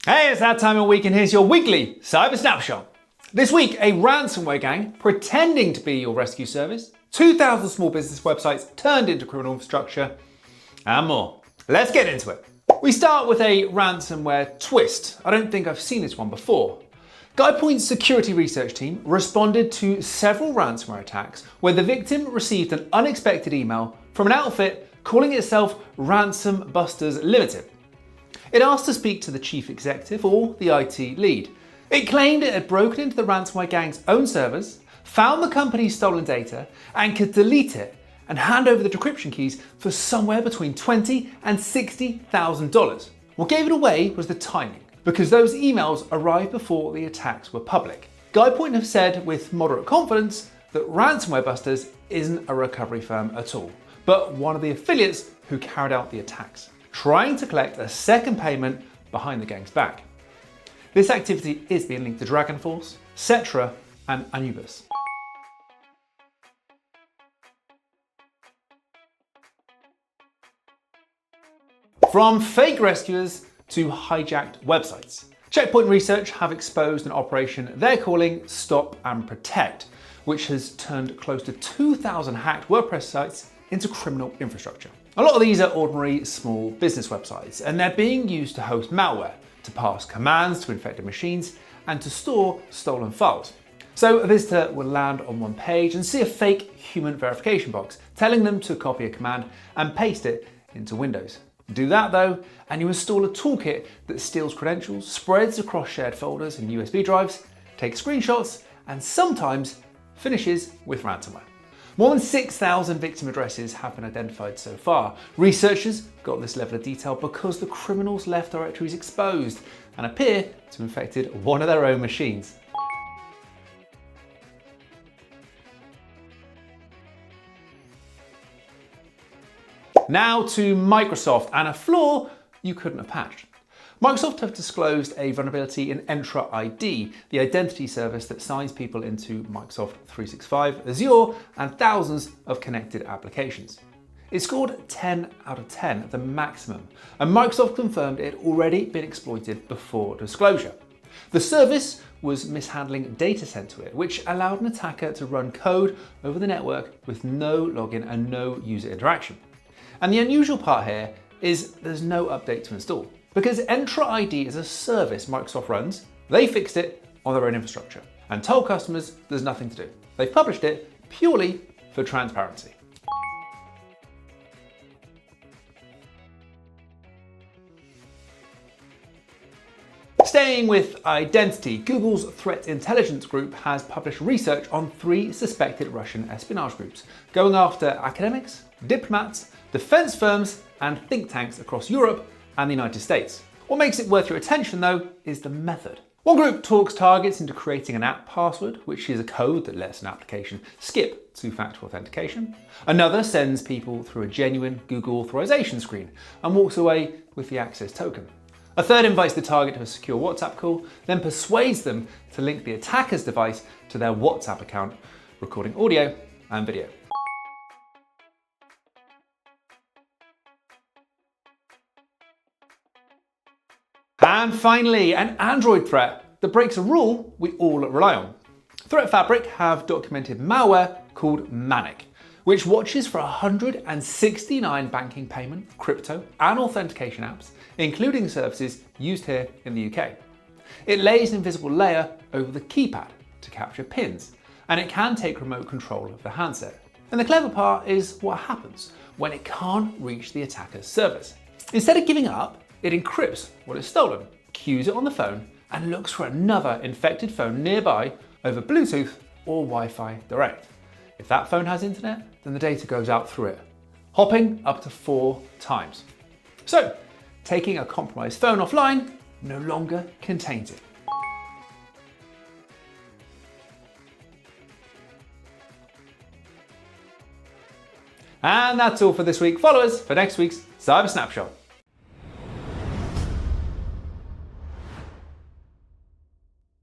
Hey, it's that time of week and here's your weekly Cyber Snapshot. This week, a ransomware gang pretending to be your rescue service, 2,000 small business websites turned into criminal infrastructure, and more. Let's get into it. We start with a ransomware twist. I don't think I've seen this one before. Guy Point's security research team responded to several ransomware attacks where the victim received an unexpected email from an outfit calling itself Ransom Busters Limited. It asked to speak to the chief executive or the IT lead. It claimed it had broken into the ransomware gang's own servers, found the company's stolen data, and could delete it and hand over the decryption keys for somewhere between $20,000 and $60,000. What gave it away was the timing, because those emails arrived before the attacks were public. Guy Point have said with moderate confidence that Ransomware Busters isn't a recovery firm at all, but one of the affiliates who carried out the attacks, trying to collect a second payment behind the gang's back. This activity is being linked to Dragon Force, Cetra, and Anubis. From fake rescuers to hijacked websites, Checkpoint Research have exposed an operation they're calling Stop and Protect, which has turned close to 2,000 hacked WordPress sites into criminal infrastructure. A lot of these are ordinary small business websites, and they're being used to host malware, to pass commands to infected machines, and to store stolen files. So a visitor will land on one page and see a fake human verification box telling them to copy a command and paste it into Windows. Do that though, and you install a toolkit that steals credentials, spreads across shared folders and USB drives, takes screenshots, and sometimes finishes with ransomware. More than 6,000 victim addresses have been identified so far. Researchers got this level of detail because the criminals left directories exposed and appear to have infected one of their own machines. Now to Microsoft and a flaw you couldn't have patched. Microsoft have disclosed a vulnerability in Entra ID, the identity service that signs people into Microsoft 365, Azure, and thousands of connected applications. It scored 10 out of 10, the maximum, and Microsoft confirmed it had already been exploited before disclosure. The service was mishandling data sent to it, which allowed an attacker to run code over the network with no login and no user interaction. And the unusual part here is there's no update to install. Because Entra ID is a service Microsoft runs, they fixed it on their own infrastructure and told customers there's nothing to do. They've published it purely for transparency. Staying with identity, Google's threat intelligence group has published research on 3 suspected Russian espionage groups, going after academics, diplomats, defense firms, and think tanks across Europe and the United States. What makes it worth your attention though is the method. One group talks targets into creating an app password, which is a code that lets an application skip two-factor authentication. Another sends people through a genuine Google authorization screen and walks away with the access token. A third invites the target to a secure WhatsApp call, then persuades them to link the attacker's device to their WhatsApp account, recording audio and video. And finally, an Android threat that breaks a rule we all rely on. Threat Fabric have documented malware called Manic, which watches for 169 banking payment, crypto, and authentication apps, including services used here in the UK. It lays an invisible layer over the keypad to capture pins, and it can take remote control of the handset. And the clever part is what happens when it can't reach the attacker's servers. Instead of giving up, it encrypts what is stolen, queues it on the phone, and looks for another infected phone nearby over Bluetooth or Wi-Fi direct. If that phone has internet, then the data goes out through it, hopping up to 4 times. So, taking a compromised phone offline no longer contains it. And that's all for this week. Follow us for next week's Cyber Snapshot.